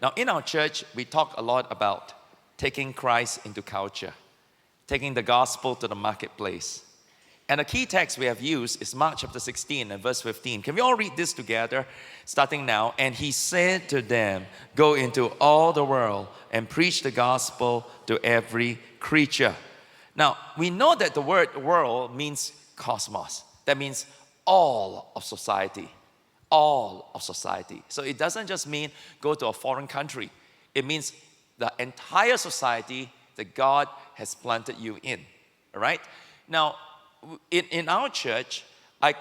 Now, in our church, we talk a lot about taking Christ into culture, taking the gospel to the marketplace. And the key text we have used is Mark chapter 16 and verse 15. Can we all read this together, starting now? And he said to them, go into all the world and preach the gospel to every creature. Now, we know that the word world means cosmos. That means all of society. All of society. So it doesn't just mean go to a foreign country. It means the entire society that God has planted you in. All right? Now, in our church, I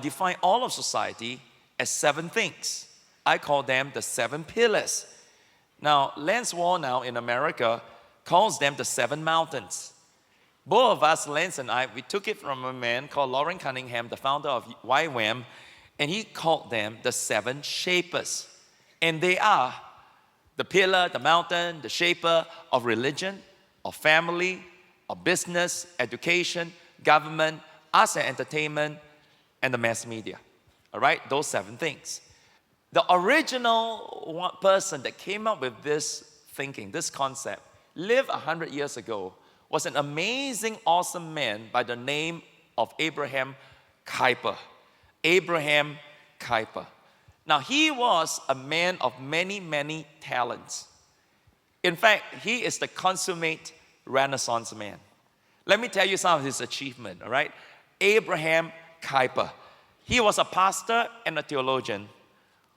define all of society as 7 things. I call them the 7 pillars. Now, Lance Warnow in America calls them the 7 mountains. Both of us, Lance and I, we took it from a man called Lauren Cunningham, the founder of YWAM, and he called them the 7 shapers. And they are the pillar, the mountain, the shaper of religion, of family, of business, education, government, arts and entertainment, and the mass media. All right, those 7 things. The original person that came up with this thinking, this concept, lived 100 years ago, was an amazing, awesome man by the name of Abraham Kuyper. Abraham Kuyper. Now, he was a man of many, many talents. In fact, he is the consummate Renaissance man. Let me tell you some of his achievements, all right? Abraham Kuyper. He was a pastor and a theologian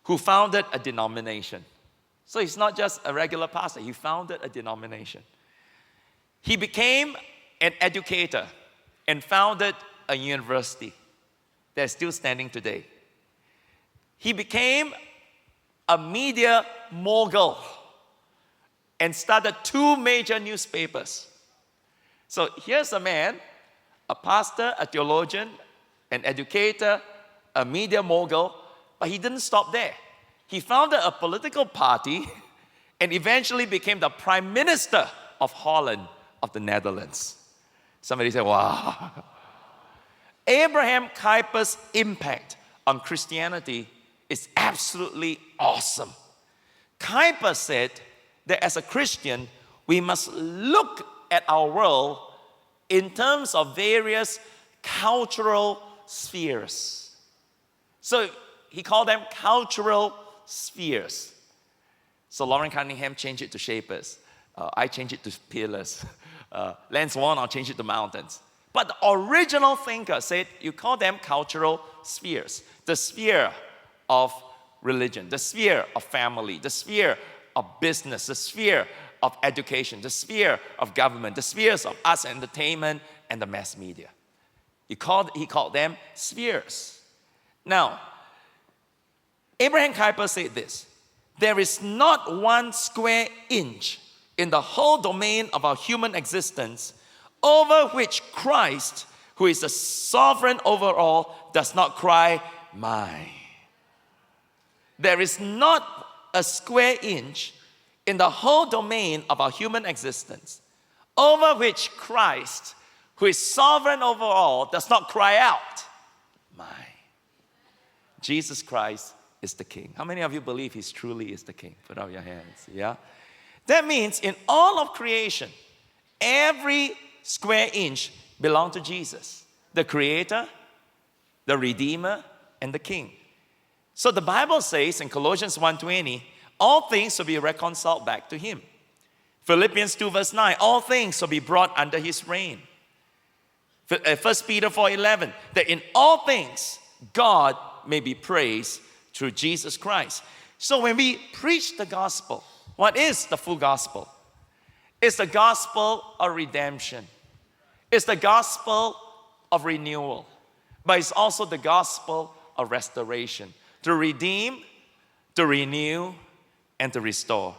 who founded a denomination. So he's not just a regular pastor, he founded a denomination. He became an educator and founded a university that's still standing today. He became a media mogul and started 2 major newspapers. So here's a man, a pastor, a theologian, an educator, a media mogul, but he didn't stop there. He founded a political party and eventually became the Prime Minister of Holland, of the Netherlands. Somebody said, wow. Abraham Kuyper's impact on Christianity is absolutely awesome. Kuyper said that as a Christian, we must look at our world in terms of various cultural spheres. So he called them cultural spheres. So Lauren Cunningham changed it to shapers. I changed it to pillars. Lance Warnow changed it to mountains. But the original thinker said you call them cultural spheres. The sphere of religion, the sphere of family, the sphere of business, the sphere of education, the sphere of government, the spheres of arts and entertainment, and the mass media. He called them spheres. Now, Abraham Kuyper said this: there is not 1 square inch in the whole domain of our human existence over which Christ, who is the sovereign over all, does not cry, "Mine." There is not a square inch in the whole domain of our human existence over which Christ, who is sovereign over all, does not cry out, "Mine." Jesus Christ is the King. How many of you believe He truly is the King? Put up your hands, yeah? That means in all of creation, every square inch belongs to Jesus, the Creator, the Redeemer, and the King. So the Bible says in Colossians 1:20, all things will be reconciled back to Him. Philippians 2 verse 9, all things will be brought under His reign. 1 Peter 4:11, that in all things God may be praised through Jesus Christ. So when we preach the gospel, what is the full gospel? It's the gospel of redemption. It's the gospel of renewal. But it's also the gospel of restoration. To redeem, to renew, and to restore.